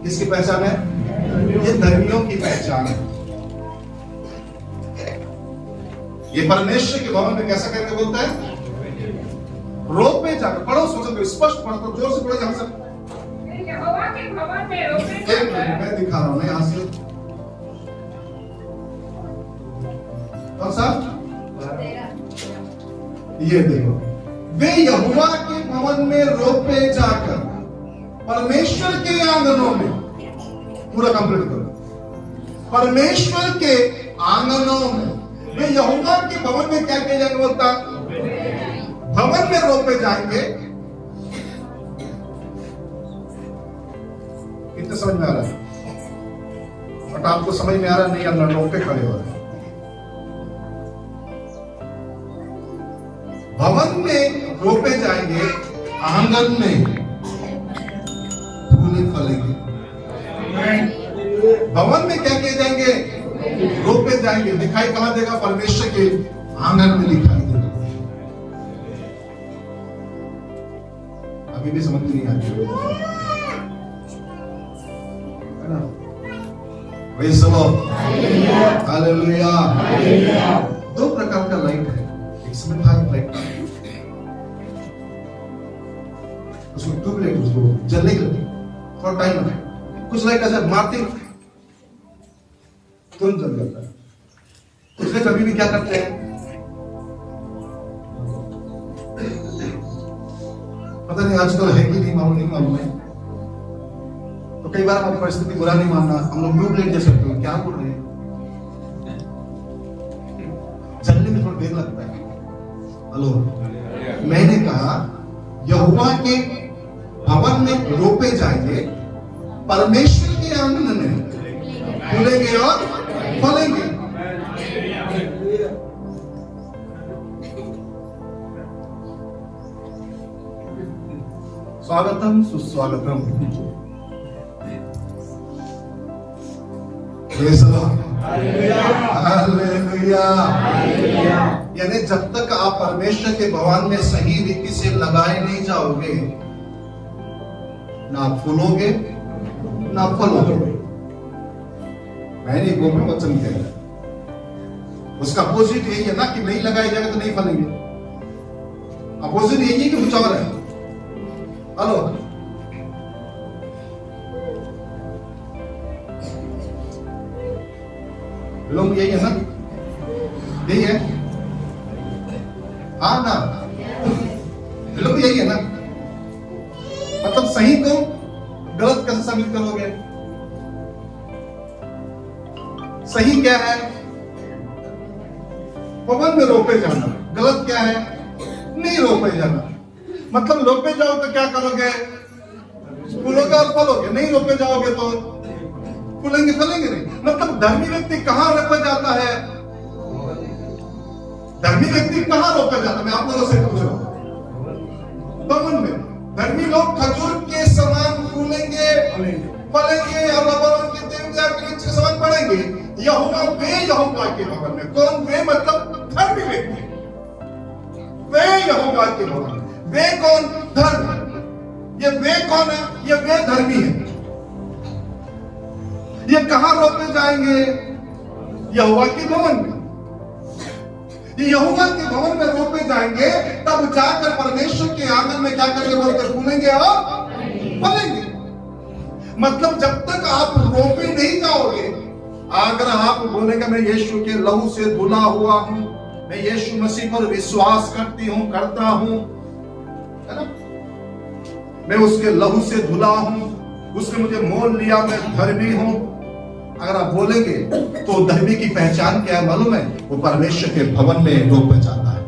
किसकी पहचान है? ये धर्मियों की पहचान है। ये परमेश्वर के भवन में कैसा करके बोलता है? रोपे जाकर। पढ़ो, सोचो, स्पष्ट पढ़ो, तो जोर से पढ़ो। यहां से यहोवा के भवन में रोपे एक मिनट मैं दिखा रहा हूं, यहां से कौन सा? ये देखो, वे यहोवा के भवन में रोपे जाकर परमेश्वर के आंगनों में, पूरा कंप्लीट करो, परमेश्वर के आंगनों में वे यहोवा के भवन में क्या किया जाएगा? बोलता भवन में रोपे जाएंगे। कितने समझ में आ रहा है? बट आपको समझ में आ रहा नहीं, अंदर रोपे खड़े हो रहे। भवन में रोपे जाएंगे, आंगन में फूले फलेंगे। भवन में क्या किए जाएंगे? रोपे जाएंगे। दिखाई कहां देगा? परमेश्वर के आंगन में दिखाई देगा। अभी भी समझ नहीं आती है ना? Praise the lord, hallelujah. दो प्रकार का लाइट है, एक सिमेंट लाइट, उसको ट्यूबलाइट, उसको जलने के लिए थोड़ा टाइम लगता है। कुछ लाइट ऐसा मारते तुरंत जल जाता है। कुछ लाइट कभी भी क्या करते हैं, पता नहीं आजकल है कि नहीं मालूम है। तो कई बार हमारी परिस्थिति बुरा नहीं मानना, हम लोग ट्यूबलाइट जैसे क्या बोल रहे हैं, जलने में थोड़ा देर लगता है। हेलो, मैंने कहा यहोवा के भवन में रोपे जाएंगे, परमेश्वर के आंगन में फूलेंगे और फलेंगे। स्वागतम सुस्वागतम। हालेलुया। यानी जब तक आप परमेश्वर के भवन में सही रीति से लगाए नहीं जाओगे, ना फूलोगे ना फलोगे। मैंने गोपन वचन कह रहा है, उसका अपोजिट यही है ना कि नहीं लगाए जाएगा तो नहीं फलेंगे। अपोजिट यही है कि कुछ और है। हेलो, लोग यही है ना, यही है, हाँ ना, लोग यही है ना। मतलब सही को गलत कैसे साबित करोगे? सही क्या है? भवन में रोपे जाना। गलत क्या है? नहीं रोपे जाना। मतलब रोपे जाओ तो क्या करोगे? फूलोगे और फलोगे। नहीं रोपे जाओगे तो फूलेंगे फलेंगे नहीं। मतलब धर्मी व्यक्ति कहां रोपा जाता है? धर्मी व्यक्ति कहां रोपा जाता है? मैं आप लोगों से पूछ रहा हूं। भवन में। धर्मी लोग खजूर के समान फूलेंगे फलेंगे और रबरों के देवदार के वृक्ष के समान बढ़ेंगे। यहोवा के भवन में। कौन वे? मतलब धर्मी व्यक्ति। वे यहोवा के भवन में। वे कौन? धर्म। ये वे कौन है? ये वे धर्मी है। ये कहां रोपे जाएंगे? यहोवा के भवन में। यहोवा के भवन में रोपे जाएंगे, तब जाकर परमेश्वर के आंगन में क्या करेंगे? बोलते फूलेंगे और फलेंगे। मतलब जब तक आप रोपे नहीं जाओगे, अगर आप बोलेंगे मैं यीशु के लहू से धुला हुआ हूं, मैं यीशु मसीह पर विश्वास करता हूं, है ना, मैं उसके लहू से धुला हूं, उसने मुझे मोल लिया, मैं धर्मी हूं, अगर आप बोलेंगे तो धर्मी की पहचान क्या है मालूम है? वो परमेश्वर के भवन में रोपा जाता है।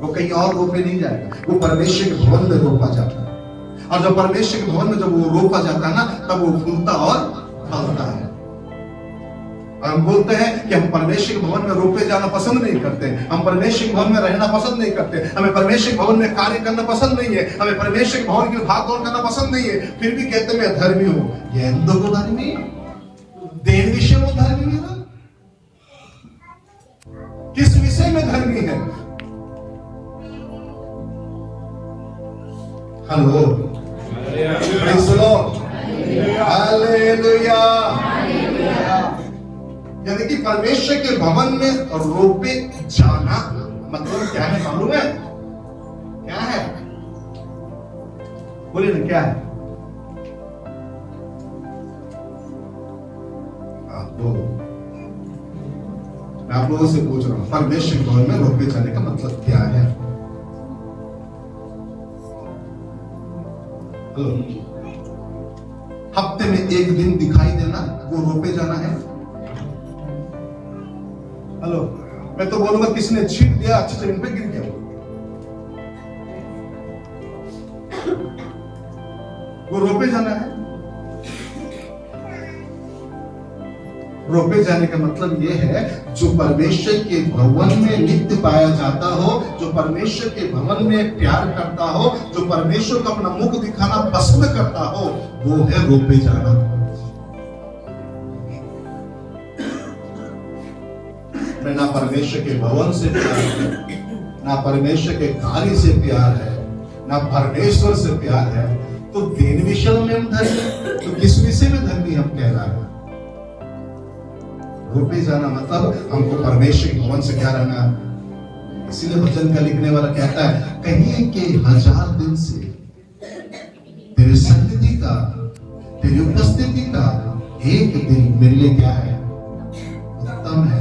वो कहीं और रोपे नहीं जाएगा, वो परमेश्वर के भवन में रोपा जाता है। और जब परमेश्वर के भवन में जब वो रोपा जाता है ना, तब वो फूलता और फलता है। और हम बोलते हैं कि हम परमेश्वर के भवन में रोपे जाना पसंद नहीं करते, हम परमेश्वर के भवन में रहना पसंद नहीं करते, हमें परमेश्वर के भवन में कार्य करना पसंद नहीं है, हमें परमेश्वर के भवन की भाग दौड़ करना पसंद नहीं है, फिर भी कहते मैं धर्मी हूं। ये हिंदू को धर्मी, देन विषय में धर्मी है ना? किस विषय में धर्मी है? हेलो, परमेश्वर के भवन में रोपे जाना मतलब क्या है मालूम है? क्या है? बोलिए ना, क्या है? मैं आप लोगों से पूछ रहा हूं, परमेश्वर के भवन में रोपे जाने का मतलब क्या है? हेलो, हफ्ते में एक दिन दिखाई देना वो रोपे जाना है? हेलो, मैं तो बोलूंगा किसी ने छीट दिया, अच्छी जमीन पे गिर गया, वो रोपे जाना है? रोपे जाने का मतलब यह है जो परमेश्वर के भवन में नित्य पाया जाता हो, जो परमेश्वर के भवन में प्यार करता हो, जो परमेश्वर को अपना मुख दिखाना पसंद करता हो, वो है रोपे जाना। मैं ना परमेश्वर के भवन से प्यार है, ना परमेश्वर के कार्य से प्यार है, ना परमेश्वर से प्यार है, तो देन विषय में हम धर्मी, तो किस विषय में धर्मी हम कह रहे हैं? रोपे जाना मतलब हमको परमेश्वर के भवन से क्या रहना। इसीलिए भजन का लिखने वाला कहता है, कहीं के 1000 दिन से तेरे सन्निधि का, तेरी उपस्थिति का एक दिन मेरे लिए क्या है? उत्तम है।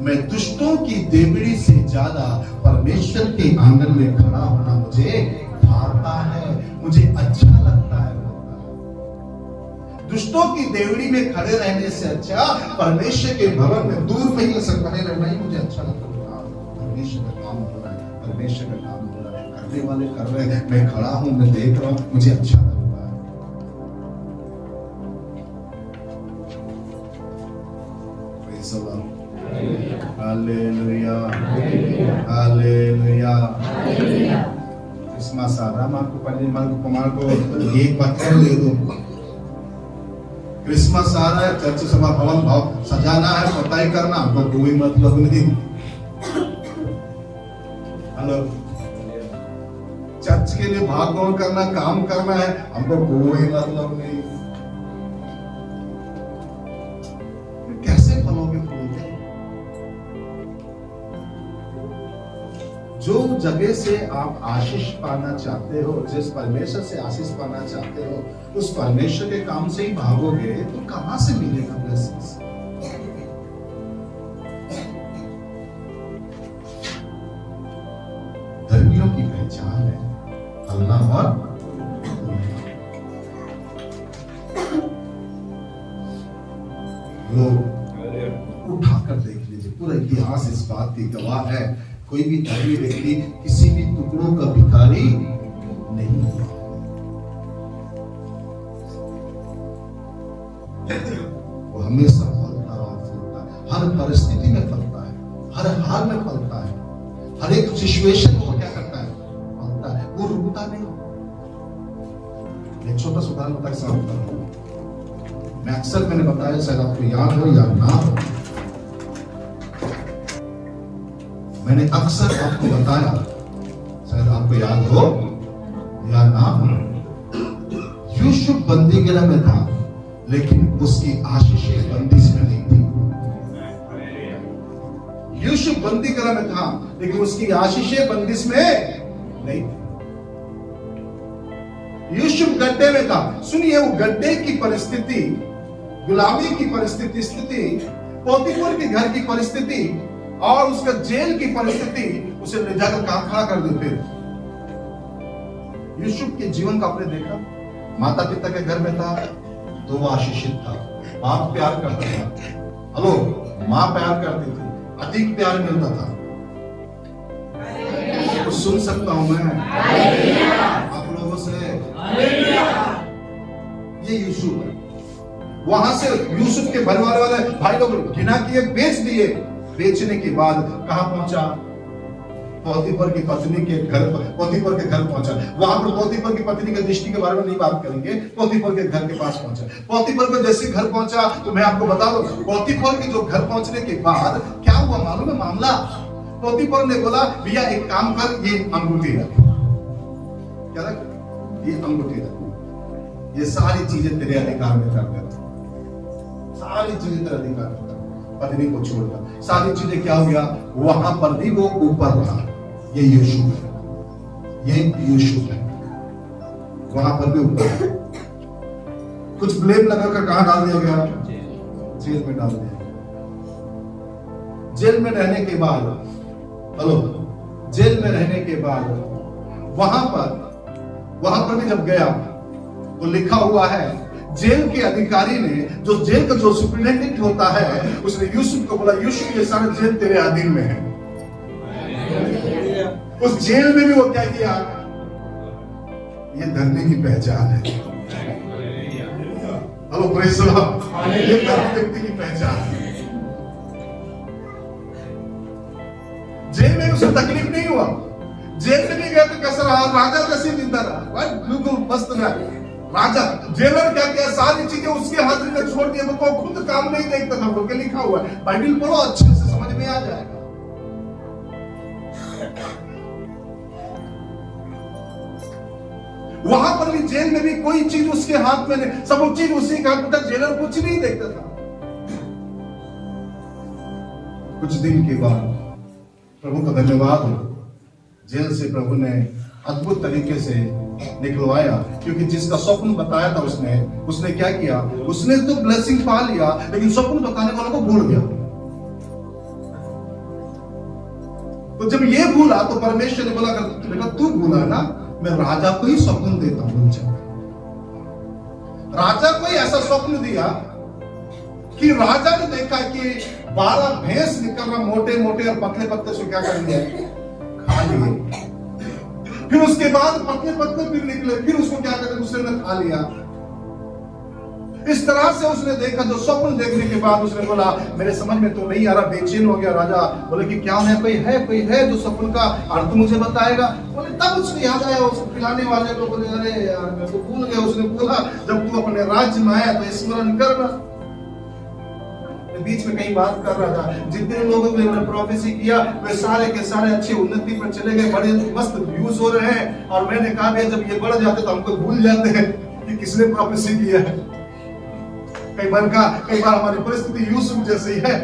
मैं दुष्टों की देवड़ी से ज्यादा परमेश्वर के आंगन में खड़ा होना मुझे भाता है, मुझे अच्छा लगता है। दुष्टों की देवड़ी में खड़े रहने से अच्छा परमेश्वर के भवन में दूर में ही खड़े रहना ही मुझे अच्छा लगता है। परमेश्वर का काम हो रहा है, परमेश्वर का काम हो रहा है, करने वाले कर रहे हैं, मैं खड़ा हूं, मैं देख रहा हूं, मुझे अच्छा लगता है। Praise the lord, hallelujah, hallelujah. Christmas आ रहा, आपको पहले कुमार को एक पत्थर दे दो। क्रिसमस आ रहा है, चर्च सभा भवन भाव सजाना है, पताई करना, हमको कोई मतलब नहीं। हेलो, चर्च के लिए भाग दौड़ करना, काम करना है, हमको कोई मतलब नहीं। कैसे फलोगे फूल के? जो जगह से आप आशीष पाना चाहते हो, जिस परमेश्वर से आशीष पाना चाहते हो, उस परमेश्वर के काम से ही भागोगे तो कहां से मिलेगा ब्लेसिंग्स? धर्मियों की पहचान है अल्लाह और लोग उठाकर देख लीजिए, पूरा इतिहास इस बात की गवाह है। कोई भी धर्मी व्यक्ति किसी भी टुकड़ों का भिखारी नहीं हुआ। वो हमेशा फलता और फूलता है, हर परिस्थिति में फलता है, हर हाल में फलता है, हर एक सिचुएशन में क्या करता है? फलता है, वो रुकता नहीं। एक छोटा सा उदाहरण बताता हूं। मैं अक्सर मैंने बताया, शायद आपको याद हो या ना हो, मैंने अक्सर आपको बताया, शायद आपको याद हो या ना हो। यूसुफ बंदीगृह में था, लेकिन उसकी आशीषें बंदिश में नहीं थी। यूसुफ बंदीगृह में था, लेकिन उसकी आशीषें बंदिश में नहीं थी। यूसुफ गड्ढे में था। सुनिए, वो गड्ढे की परिस्थिति, गुलामी की परिस्थिति, स्थिति, पोतीफर के घर की परिस्थिति और उसका जेल की परिस्थिति उसे ले जाकर कहां खड़ा कर दी। फिर यूसुफ के जीवन का आपने देखा, माता पिता के घर में था तो वो आशीषित था, बाप प्यार करता था, हेलो, मां प्यार करती थी, अधिक प्यार मिलता था। तो सुन सकता हूं मैं आप लोगों से, ये यूसुफ है। वहां से यूसुफ के परिवार वाले भाई लोग घिना किए, बेच दिए। बेचने के बाद कहां पहुंचा? पोतीफर की पत्नी के घर, पोतीफर के घर पहुंचा। वहां पर पोतीफर की पत्नी के दृष्टि के बारे में नहीं बात करेंगे, पोतीफर के घर के पास पहुंचा। पोतीफर को जैसे घर पहुंचा तो मैं आपको बता दूं, पोतीफर के जो घर पहुंचने के बाद क्या हुआ मालूम है मामला? पोतीफर ने बोला, भैया एक काम कर, ये अंगूठी रख। क्या रख? ये अंगूठी रख, ये सारी चीजें तेरे अधिकार में कर देता, सारी चीजें तेरे अधिकार में कर। पत्नी को छोड़कर सारी चीजें क्या हो गया, वहां पर भी वो ऊपर रहा। ये यीशु है, ये यीशु है, वहां पर भी ऊपर। कुछ ब्लेम लगाकर कहां डाल दिया गया, जेल में डाल दिया। जेल में रहने के बाद, हेलो, जेल में रहने के बाद वहां पर भी जब गया तो लिखा हुआ है, जेल के अधिकारी ने, जो जेल का जो सुपरिटेंडेंट होता है, उसने यूसुफ को बोला, यूसुफ ये सारे जेल तेरे अधीन में है। उस जेल में भी वो क्या किया, ये धर्मी की पहचान है। हेलो प्रेज़ द लॉर्ड, ये धर्मी व्यक्ति की पहचान है। जेल में उसे तकलीफ नहीं हुआ, जेल में नहीं गया तो कैसा रहा, राजा जैसे जिंदा रहा, बिल्कुल मस्त रहा राजा। जेलर क्या किया, सारी चीजें उसके हाथ में छोड़ दिया, वो खुद काम नहीं देखता था। बोल के लिखा हुआ है, बाइबल पढ़ो, अच्छे से समझ में आ जाएगा। वहां पर भी जेल में भी कोई चीज उसके हाथ में नहीं, सब चीज उसी के हाथ में था। जेलर कुछ नहीं देखता था। कुछ दिन के बाद प्रभु का धन्यवाद हो, जेल से प्रभु ने अद्भुत तरीके से निकलवाया, क्योंकि जिसका स्वप्न बताया था उसने क्या किया, उसने तो ब्लेसिंग पा लिया, लेकिन स्वप्न बताने वालों को भूल गया। तो जब ये भूला तो परमेश्वर ने बोला, बेटा तू भूला ना, मैं राजा को ही स्वप्न देता हूं। राजा को ही ऐसा स्वप्न दिया कि राजा ने देखा कि 12 भैंस निकल रहा, मोटे मोटे और पतले पत्ते से क्या कर लिया, खा लिए। फिर उसके बाद पतले पतले फिर निकले, फिर उसको क्या करते, दूसरे ने खा लिया। इस तरह से उसने देखा, जो स्वप्न देखने के बाद उसने बोला, मेरे समझ में तो नहीं आ रहा, बेचैन हो गया। राजा बोले कि क्या है, कोई है जो स्वप्न का अर्थ मुझे बताएगा। बोले, तब उसने याद आया, उसको पिलाने वाले को बोले, अरे यार मैं तो भूल गया। उसने बोला, जब तू अपने राज्य में आया तो स्मरण करना। बीच में कहीं बात कर रहा था, जितने लोगों ने प्रोफेसी किया वे सारे के सारे अच्छी उन्नति पर चले गए, बड़े मस्त व्यूज हो रहे हैं। और मैंने कहा भी जब ये बढ़ जाते तो हमको भूल जाते हैं कि किसने प्रोफेसी किया है। कई बार हमारी परिस्थिति यूसुफ जैसी है।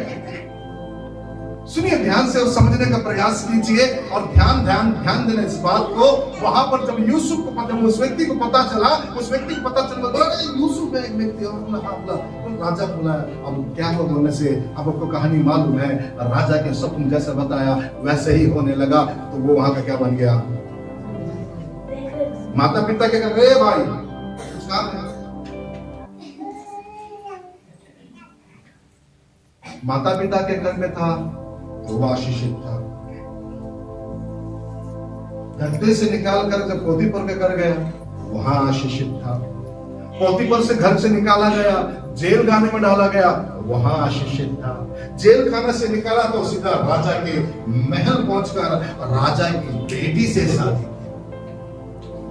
सुनिए ध्यान से और समझने का प्रयास कीजिए, और ध्यान देने इस बात को। वहां पर जब यूसुफ को पता, उस व्यक्ति को पता चला, बोला यूसुफ है एक व्यक्ति, और राजा बोला, अब क्या हो बोलने से अब आपको कहानी मालूम है, राजा के स्वप्न जैसा बताया वैसे ही होने लगा। तो वो वहां का क्या बन गया, माता पिता क्या कर रहे भाई, कुछ काम है। माता पिता के घर में था तो वो आशीषित था। गड्ढे से निकाल कर जब पोतीपर के घर गया वहां आशीषित था। पोतीपर से घर से निकाला गया, जेल खाने में डाला गया, वहां आशीषित था। जेल खाने से निकाला तो सीधा राजा के महल पहुंचकर राजा की बेटी से शादी।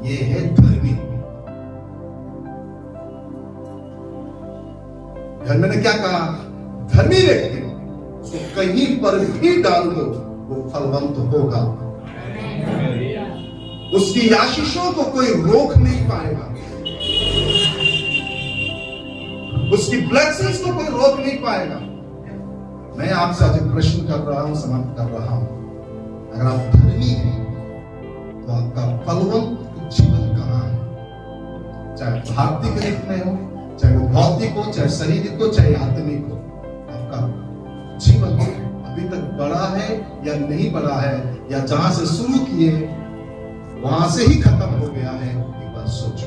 ये है धर्मी। धर्मी ने क्या कहा, धर्मी व्यक्ति उसको कहीं पर भी डाल दो वो फलवंत होगा। उसकी आशीषों को कोई रोक नहीं पाएगा, उसकी ब्लेसिंग्स को कोई रोक नहीं पाएगा। मैं आपसे आज एक प्रश्न कर रहा हूं, समाप्त कर रहा हूं। अगर आप धर्मी हैं तो आपका फलवंत जीवन कहां है? चाहे भारतीय रूप में हो, चाहे वो भौतिक हो, चाहे शारीरिक हो, चाहे आत्मिक हो, आपका जीवन अभी तक बढ़ा है या नहीं बढ़ा है, या जहां से शुरू किए वहां से ही खत्म हो गया है? एक बार सोचो,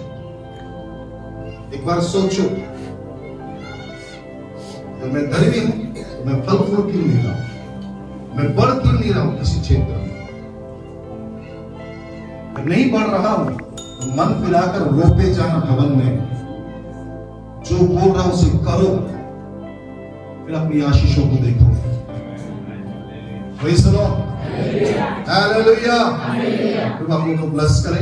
एक बार सोचो। तो मैं धर्मी हूं तो मैं फल फूल क्यों नहीं रहा हूं, मैं बढ़ क्यों नहीं रहा हूं किसी क्षेत्र में? मैं नहीं बढ़ रहा हूं तो मन पिलाकर रोपे जाना भवन में, जो बोल रहा हूं उसे करो, फिर अपनी आशीषों को देखो। Praise the lord, hallelujah. प्रभु आप लोगों को ब्लेस करे।